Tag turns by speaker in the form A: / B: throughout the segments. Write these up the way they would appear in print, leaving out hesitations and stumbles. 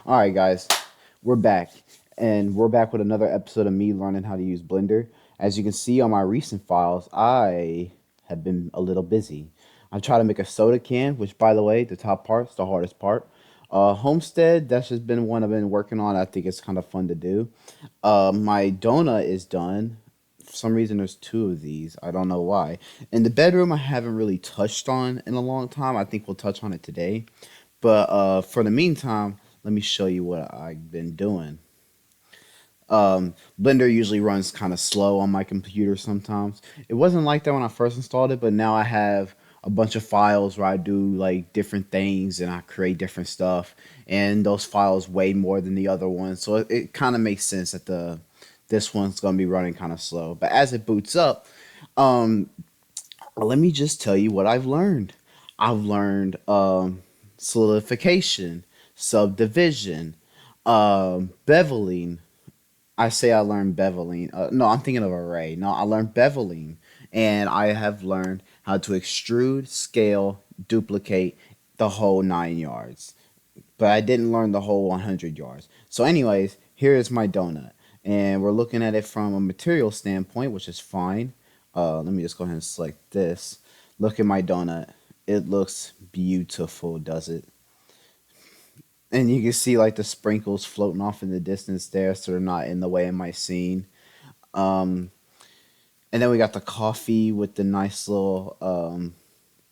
A: All right, guys, we're back, and we're back with another episode of me learning how to use Blender. As you can see on my recent files, I have been a little busy. I tried to make a soda can, which, by the way, the top part's the hardest part. Homestead, that's just been one I've been working on. I think it's kind of fun to do. My donut is done. For some reason, there's two of these. I don't know why. In the bedroom, I haven't really touched on in a long time. I think we'll touch on it today. But for the meantime, let me show you what I've been doing. Blender usually runs kind of slow on my computer sometimes. It wasn't like that when I first installed it, but now I have a bunch of files where I do like different things and I create different stuff, and those files weigh more than the other ones, so it kind of makes sense that the this one's gonna be running kind of slow. But as it boots up, um, let me just tell you what I've learned. I've learned solidification, subdivision, beveling. I say I learned beveling. No, I'm thinking of array. No, I learned beveling, and I have learned how to extrude, scale, duplicate the whole 9 yards. But I didn't learn the whole 100 yards. So, anyways, here is my donut, and we're looking at it from a material standpoint, which is fine. Let me just go ahead and select this. Look at my donut. It looks beautiful, does it? And you can see like the sprinkles floating off in the distance there, so they're not in the way of my scene. Um, and then we got the coffee with the nice little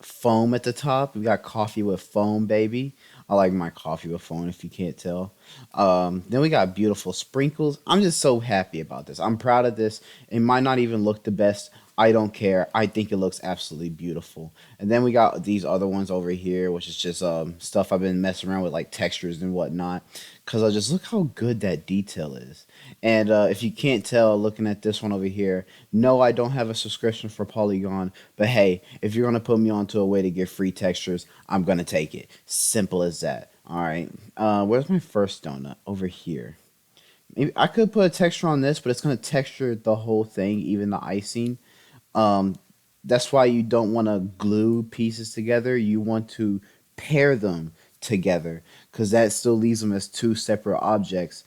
A: foam at the top. We got coffee with foam, baby. I like my coffee with foam, if you can't tell. Then we got beautiful sprinkles. I'm just so happy about this. I'm proud of this. It might not even look the best. I don't care. I think it looks absolutely beautiful. And then we got these other ones over here, which is just stuff I've been messing around with, like textures and whatnot. Because I just look how good that detail is. And if you can't tell, looking at this one over here, no, I don't have a subscription for Polygon. But hey, if you're gonna put me onto a way to get free textures, I'm gonna take it. Simple as that. All right. Where's my first donut? Over here. Maybe I could put a texture on this, but it's gonna texture the whole thing, even the icing. Um, that's why you don't want to glue pieces together. You want to pair them together because that still leaves them as two separate objects,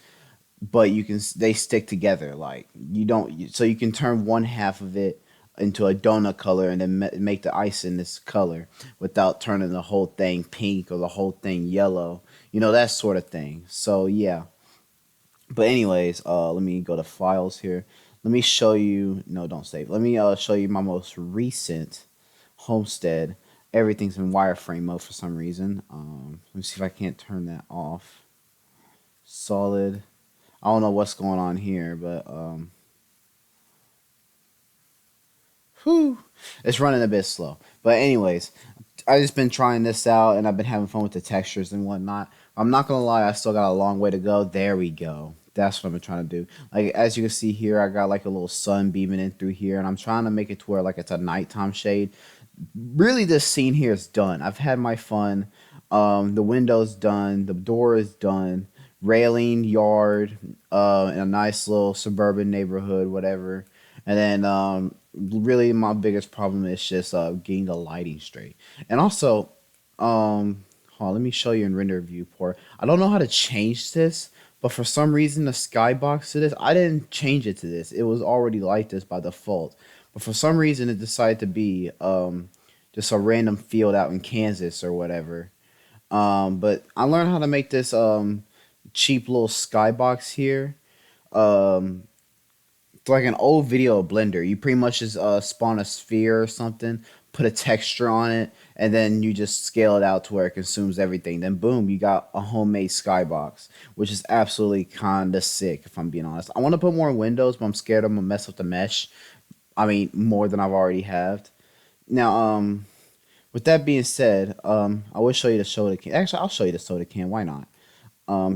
A: but you can they stick together. Like you don't, so you can turn one half of it into a donut color and then make the ice in this color without turning the whole thing pink or the whole thing yellow. That sort of thing. So yeah, but anyways, let me go to files here. Let me show you. No, don't save. Let me show you my most recent homestead. Everything's in wireframe mode for some reason. Let me see if I can't turn that off. Solid. I don't know what's going on here, but whew, it's running a bit slow. But anyways, I just been trying this out and I've been having fun with the textures and whatnot. I'm not gonna lie, I still got a long way to go. There we go. That's what I've been trying to do. Like as you can see here, I got like a little sun beaming in through here, and I'm trying to make it to where like it's a nighttime shade. Really, this scene here is done. I've had my fun. The window's done. The door is done. Railing, yard, in a nice little suburban neighborhood, whatever. And then, really, my biggest problem is just getting the lighting straight. And also, hold on, let me show you in render viewport. I don't know how to change this, but for some reason, the skybox to this, I didn't change it to this. It was already like this by default. But for some reason, it decided to be just a random field out in Kansas or whatever. But I learned how to make this cheap little skybox here. Um, it's like an old video of Blender. You pretty much just spawn a sphere or something, put a texture on it, and then you just scale it out to where it consumes everything. Then boom, you got a homemade skybox, which is absolutely kinda sick if I'm being honest. I want to put more windows, but I'm scared I'm gonna mess up the mesh. I mean, more than I've already have. Now, with that being said, I will show you the soda can. Actually, I'll show you the soda can. Why not?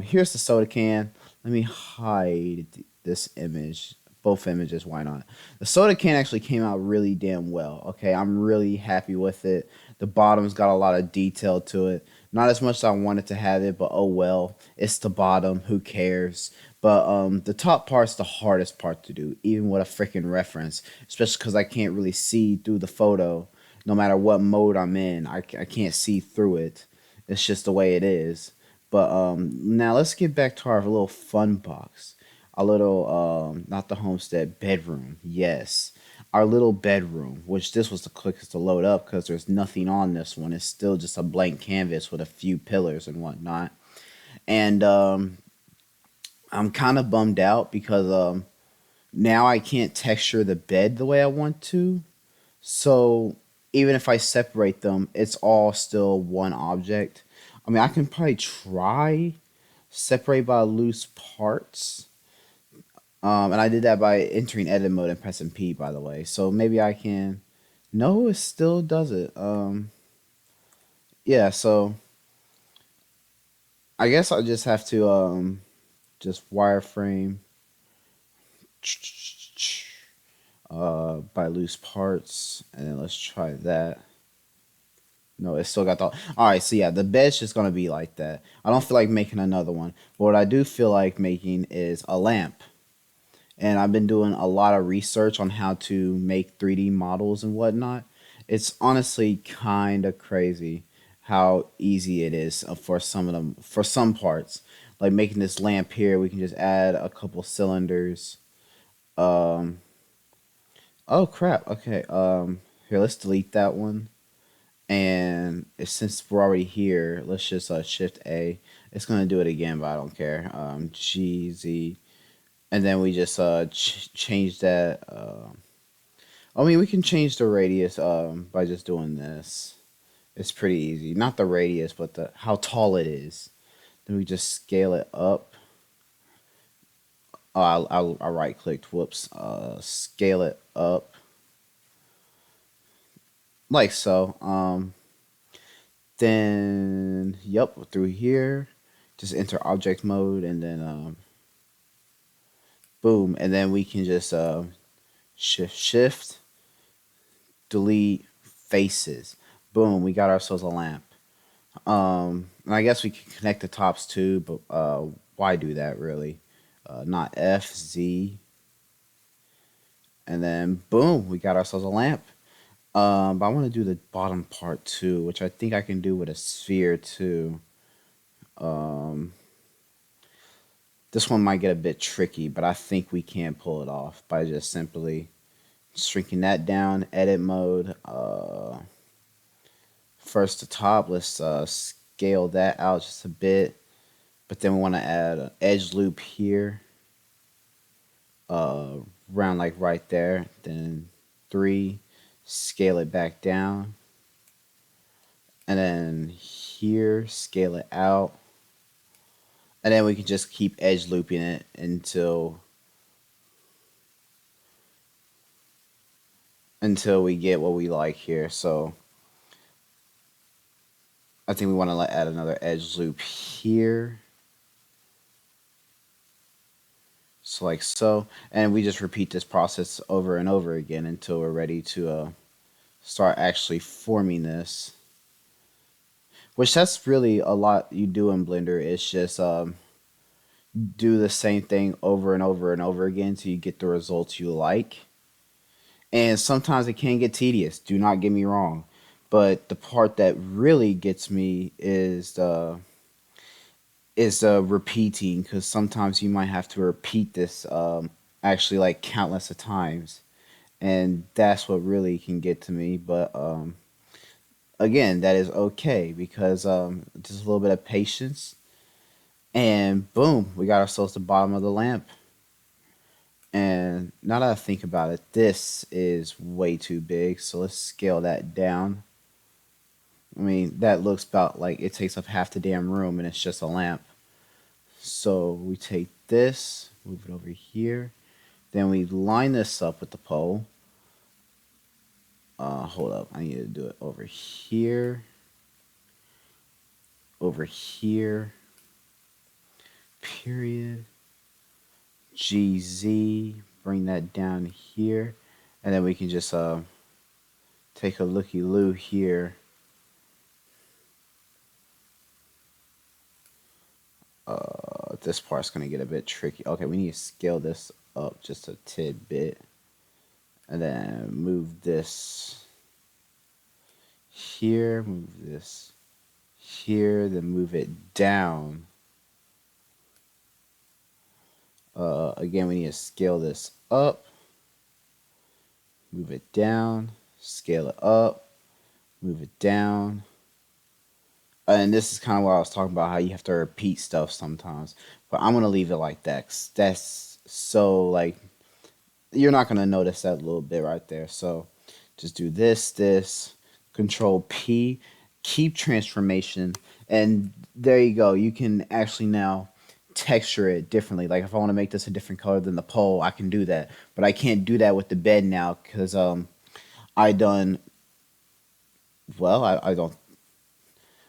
A: Here's the soda can. Let me hide this image, both images. Why not? The soda can actually came out really damn well. Okay, I'm really happy with it. The bottom's got a lot of detail to it. Not as much as I wanted to have it, but oh well. It's the bottom. Who cares? But the top part's the hardest part to do, even with a freaking reference, especially because I can't really see through the photo. No matter what mode I'm in, I can't see through it. It's just the way it is. But now let's get back to our little fun box. Our little not the homestead bedroom. Yes. Our little bedroom, which this was the quickest to load up because there's nothing on this one. It's still just a blank canvas with a few pillars and whatnot. And I'm kind of bummed out because now I can't texture the bed the way I want to. So even if I separate them, it's all still one object. I mean, I can probably try separate by loose parts. And I did that by entering edit mode and pressing P, by the way. So maybe I can. No, it still does it. Yeah. So I guess I'll just have to just wireframe by loose parts, and then let's try that. No, it's still got the. All right, so yeah, the bed's just gonna be like that. I don't feel like making another one, but what I do feel like making is a lamp. And I've been doing a lot of research on how to make 3D models and whatnot. It's honestly kind of crazy how easy it is for some of them, for some parts. Like making this lamp here, we can just add a couple cylinders. Um, oh crap. Okay. Here, let's delete that one. And since we're already here, let's just shift A. It's gonna do it again, but I don't care. G Z, and then we just change that. I mean, we can change the radius by just doing this. It's pretty easy. Not the radius, but the how tall it is. Then we just scale it up. Oh, I right clicked. Whoops. Scale it up like so. Then yep, through here, just enter object mode, and then boom, and then we can just shift delete faces. Boom, we got ourselves a lamp. And I guess we can connect the tops too, but why do that really? Not F, Z, and then boom, we got ourselves a lamp. But I want to do the bottom part too, which I think I can do with a sphere too. Um, this one might get a bit tricky, but I think we can pull it off by just simply shrinking that down, edit mode. First to top, let's scale that out just a bit. But then we want to add an edge loop here, uh, around like right there. Then three, scale it back down. And then here, scale it out. And then we can just keep edge looping it until we get what we like here. So I think we want to add another edge loop here. So like so, and we just repeat this process over and over again until we're ready to start actually forming this. Which that's really a lot you do in Blender. It's just do the same thing over and over and over again until you get the results you like. And sometimes it can get tedious. Do not get me wrong, but the part that really gets me is repeating, because sometimes you might have to repeat this actually like countless of times, and that's what really can get to me. But again, that is okay because just a little bit of patience, and boom, we got ourselves the bottom of the lamp. And now that I think about it, this is way too big, so let's scale that down. I mean, that looks about like it takes up half the damn room and it's just a lamp. So we take this, move it over here, then we line this up with the pole. Hold up, I need to do it over here, period, GZ, bring that down here, and then we can just take a looky loo here. This part's gonna get a bit tricky. Okay, we need to scale this up just a tidbit, and then move this here, move this here, then move it down. Again, we need to scale this up, move it down, scale it up, move it down. And this is kind of what I was talking about, how you have to repeat stuff sometimes. But I'm gonna leave it like that. 'Cause that's so like you're not gonna notice that little bit right there. So just do this, Control P, keep transformation, and there you go. You can actually now texture it differently. Like if I want to make this a different color than the pole, I can do that. But I can't do that with the bed now because I done well. I don't.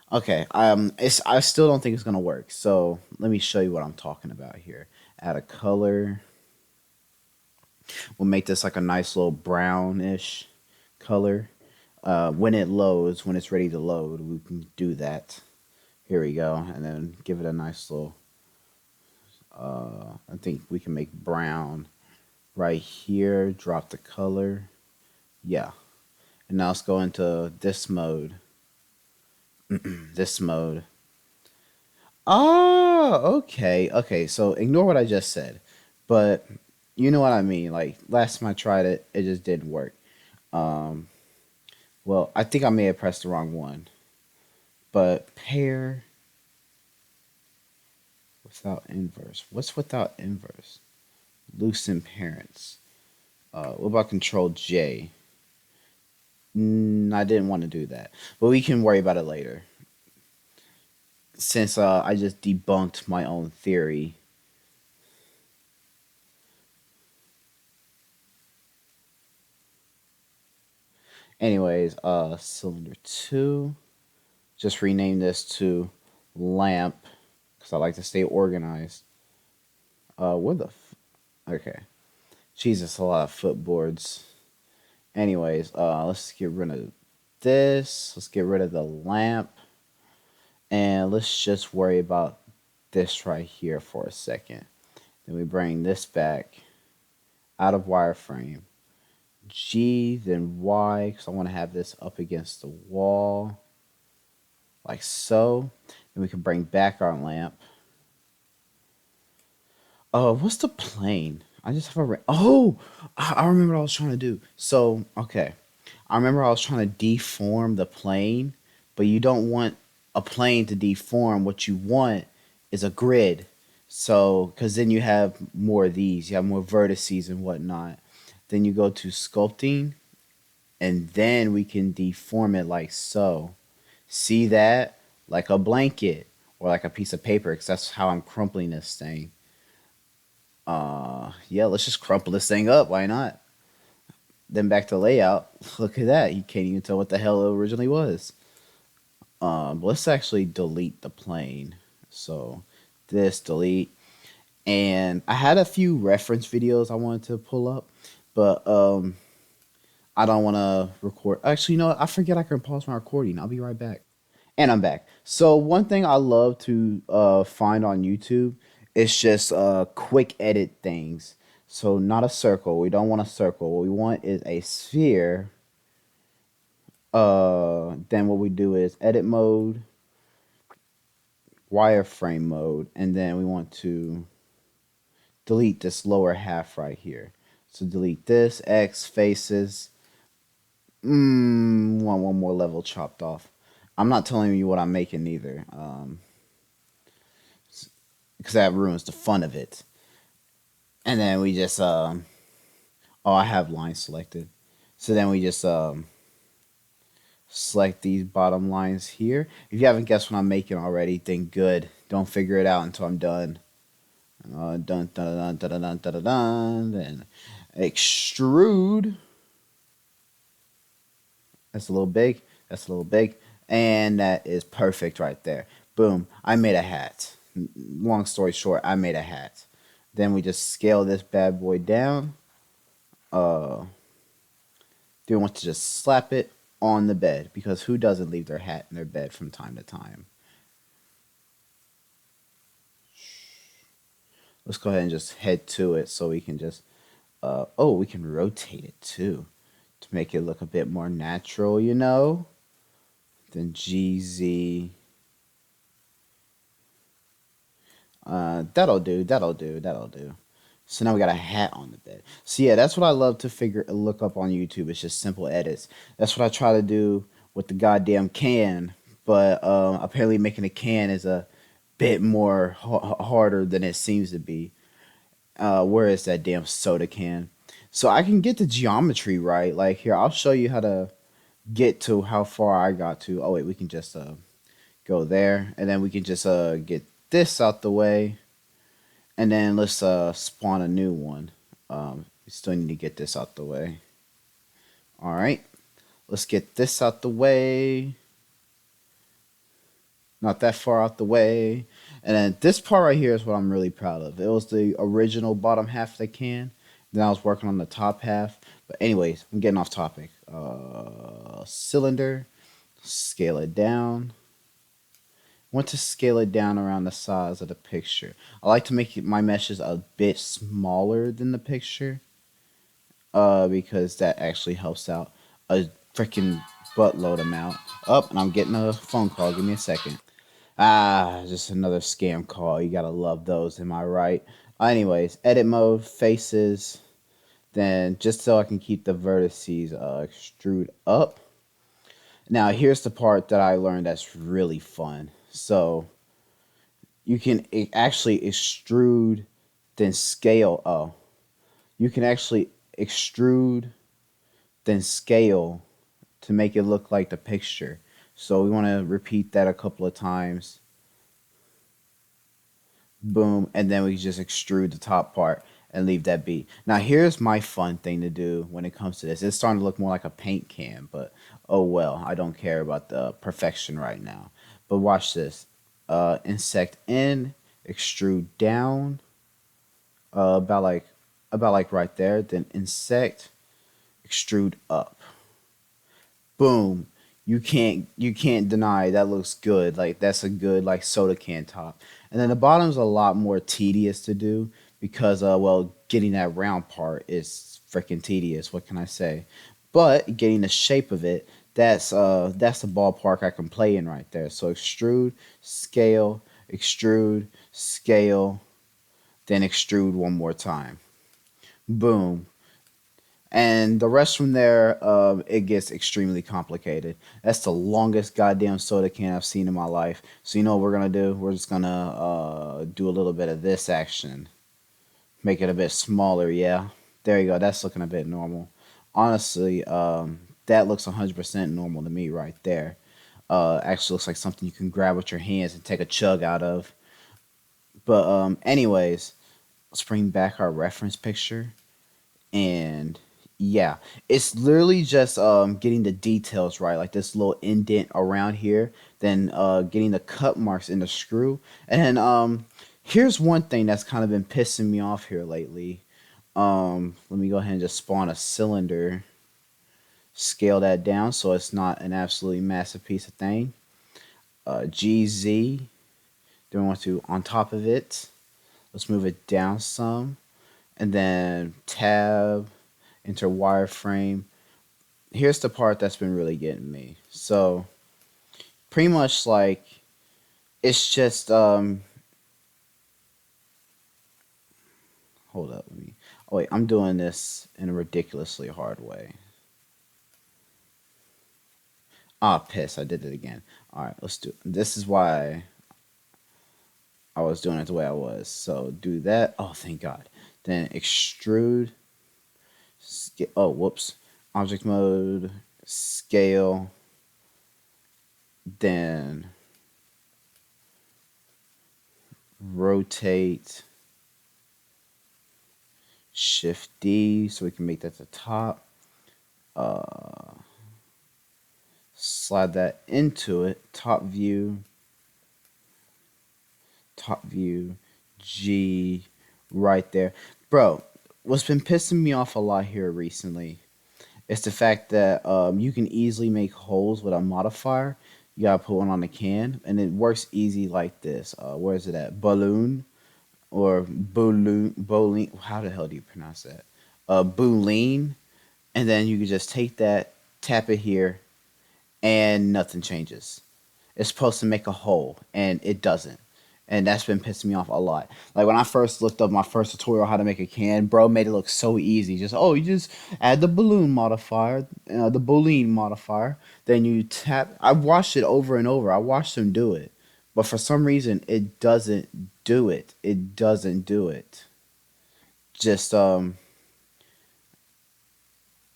A: Okay. I still don't think it's gonna work. So let me show you what I'm talking about here. Add a color. We'll make this like a nice little brownish color. When it loads, when it's ready to load, we can do that. Here we go, and then give it a nice little. I think we can make brown right here. Drop the color. Yeah, and now let's go into this mode. This mode. Oh, okay, okay. So ignore what I just said, but you know what I mean. Like last time I tried it, it just didn't work. Um, well, I think I may have pressed the wrong one. But pair without inverse. What's without inverse? Loosen parents. What about Control J? I didn't want to do that, but we can worry about it later. Since I just debunked my own theory. Anyways, cylinder two. Just rename this to lamp because I like to stay organized. What the? Okay. Jesus, a lot of footboards. Anyways, let's get rid of this. Let's get rid of the lamp. And let's just worry about this right here for a second. Then we bring this back out of wireframe. G, then Y, because I want to have this up against the wall, like so. Then we can bring back our lamp. What's the plane? I just have a. Oh, I remember what I was trying to do. So, okay. I remember I was trying to deform the plane, but you don't want a plane to deform. What you want is a grid. So, because then you have more of these, you have more vertices and whatnot. Then you go to sculpting, and then we can deform it like so. See that? Like a blanket or like a piece of paper, because that's how I'm crumpling this thing. Yeah, let's just crumple this thing up. Why not? Then back to layout. Look at that. You can't even tell what the hell it originally was. Let's actually delete the plane. So this delete. And I had a few reference videos I wanted to pull up, but I don't want to record. Actually, you know what? I forget I can pause my recording. I'll be right back. And I'm back. So one thing I love to find on YouTube is just quick edit things. So not a circle. We don't want a circle. What we want is a sphere. Then what we do is edit mode, wireframe mode, and then we want to delete this lower half right here. So delete this, X, faces. Want one more level chopped off. I'm not telling you what I'm making either, because that ruins the fun of it. And then we just, oh, I have lines selected. So then we just select these bottom lines here. If you haven't guessed what I'm making already, then good. Don't figure it out until I'm done. Dun dun dun dun dun dun dun dun. Then extrude. That's a little big. That's a little big. And that is perfect right there. Boom. I made a hat. Long story short, I made a hat. Then we just scale this bad boy down. Do we want to just slap it on the bed? Because who doesn't leave their hat in their bed from time to time? Let's go ahead and just head to it so we can just, oh, we can rotate it too to make it look a bit more natural, you know? Then GZ. That'll do. That'll do. That'll do. So now we got a hat on the bed. So yeah, that's what I love to figure look up on YouTube. It's just simple edits. That's what I try to do with the goddamn can. But apparently making a can is a bit more harder than it seems to be. Where is that damn soda can? So I can get the geometry right. Like here, I'll show you how to get to how far I got to. Oh wait, we can just go there, and then we can just get this out the way, and then let's spawn a new one. We still need to get this out the way. All right, let's get this out the way. Not that far out the way. And then this part right here is what I'm really proud of. It was the original bottom half of the can. Then I was working on the top half. But anyways, I'm getting off topic. Cylinder, scale it down. Want to scale it down around the size of the picture. I like to make my meshes a bit smaller than the picture. Because that actually helps out a freaking buttload amount. Up, and I'm getting a phone call. Give me a second. Ah, just another scam call. You gotta love those, am I right? Anyways, edit mode, faces. Then just so I can keep the vertices extrude up. Now here's the part that I learned that's really fun. So you can actually extrude, then scale. Oh, you can actually extrude, then scale to make it look like the picture. So we want to repeat that a couple of times. Boom, and then we just extrude the top part and leave that be. Now here's my fun thing to do when it comes to this. It's starting to look more like a paint can, but oh well, I don't care about the perfection right now. But watch this. Insect in, extrude down, about like right there. Then insect, extrude up. Boom. You can't deny that looks good. Like that's a good like soda can top. And then the bottom's a lot more tedious to do because well, getting that round part is freaking tedious. What can I say? But getting the shape of it, that's the ballpark I can play in right there. So extrude, scale, then extrude one more time. Boom. And the rest from there, it gets extremely complicated. That's the longest goddamn soda can I've seen in my life. So you know what we're gonna do? We're just gonna do a little bit of this action, make it a bit smaller. Yeah, there you go. That's looking a bit normal. Honestly, that looks 100% normal to me right there. Actually looks like something you can grab with your hands and take a chug out of. But anyways, let's bring back our reference picture. And yeah, it's literally just getting the details right, like this little indent around here, then getting the cut marks in the screw. And then here's one thing that's kind of been pissing me off here lately. Let me go ahead and just spawn a cylinder, scale that down so it's not an absolutely massive piece of thing. GZ, then we want to on top of it, let's move it down some, and then tab, enter wireframe. Here's the part that's been really getting me. So pretty much like it's just hold up, let me, oh wait, I'm doing this in a ridiculously hard way. Ah, piss, I did it again. All right, let's do it. This is why I was doing it the way I was. So do that. Oh, thank God. Then extrude. Oh, whoops. Object mode, scale, then rotate, Shift D so we can make that the top. Slide that into it. Top view, G, right there. Bro, what's been pissing me off a lot here recently is the fact that you can easily make holes with a modifier. You gotta put one on the can, and it works easy like this. Where is it at? Balloon or bowling? How the hell do you pronounce that? Boolean, and then you can just take that, tap it here, and nothing changes. It's supposed to make a hole, and it doesn't. and that's been pissing me off a lot. Like when I first looked up my first tutorial how to make a can, bro made it look so easy. Just you just add the balloon modifier, the boolean modifier, then you tap. I watched it over and over. I watched him do it, but for some reason it doesn't do it. It doesn't do it. Just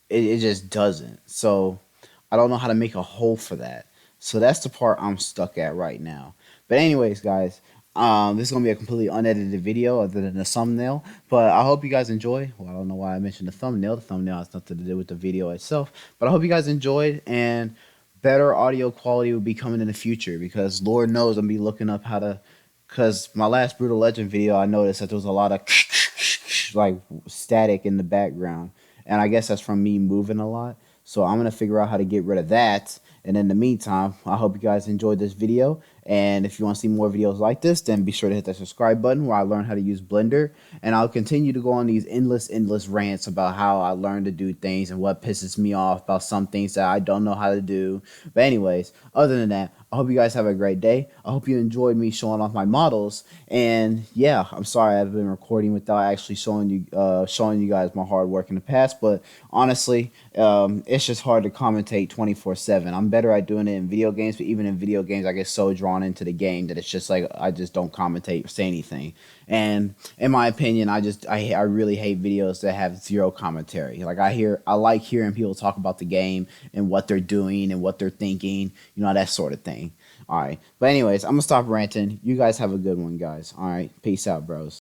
A: it just doesn't. So I don't know how to make a hole for that. So that's the part I'm stuck at right now. But anyways, guys, this is gonna be a completely unedited video other than the thumbnail. But I hope you guys enjoy. Well, I don't know why I mentioned the thumbnail. The thumbnail has nothing to do with the video itself. But I hope you guys enjoyed, and better audio quality will be coming in the future because Lord knows I'm gonna be looking up how to. Because my last Brutal Legend video, I noticed that there was a lot of like static in the background, and I guess that's from me moving a lot. So I'm gonna figure out how to get rid of that. And in the meantime, I hope you guys enjoyed this video. And if you want to see more videos like this, then be sure to hit that subscribe button where I learn how to use Blender. And I'll continue to go on these endless rants about how I learned to do things and what pisses me off about some things that I don't know how to do. But anyways, other than that, I hope you guys have a great day. I hope you enjoyed me showing off my models. And yeah, I'm sorry I've been recording without actually showing you guys my hard work in the past. But honestly, it's just hard to commentate 24/7. I'm better at doing it in video games, but even in video games, I get so drawn into the game that it's just like I just don't commentate or say anything. And in my opinion, I really hate videos that have zero commentary. Like I like hearing people talk about the game and what they're doing and what they're thinking, that sort of thing. All right, but anyways, I'm gonna stop ranting. You guys have a good one, guys. All right, peace out, bros.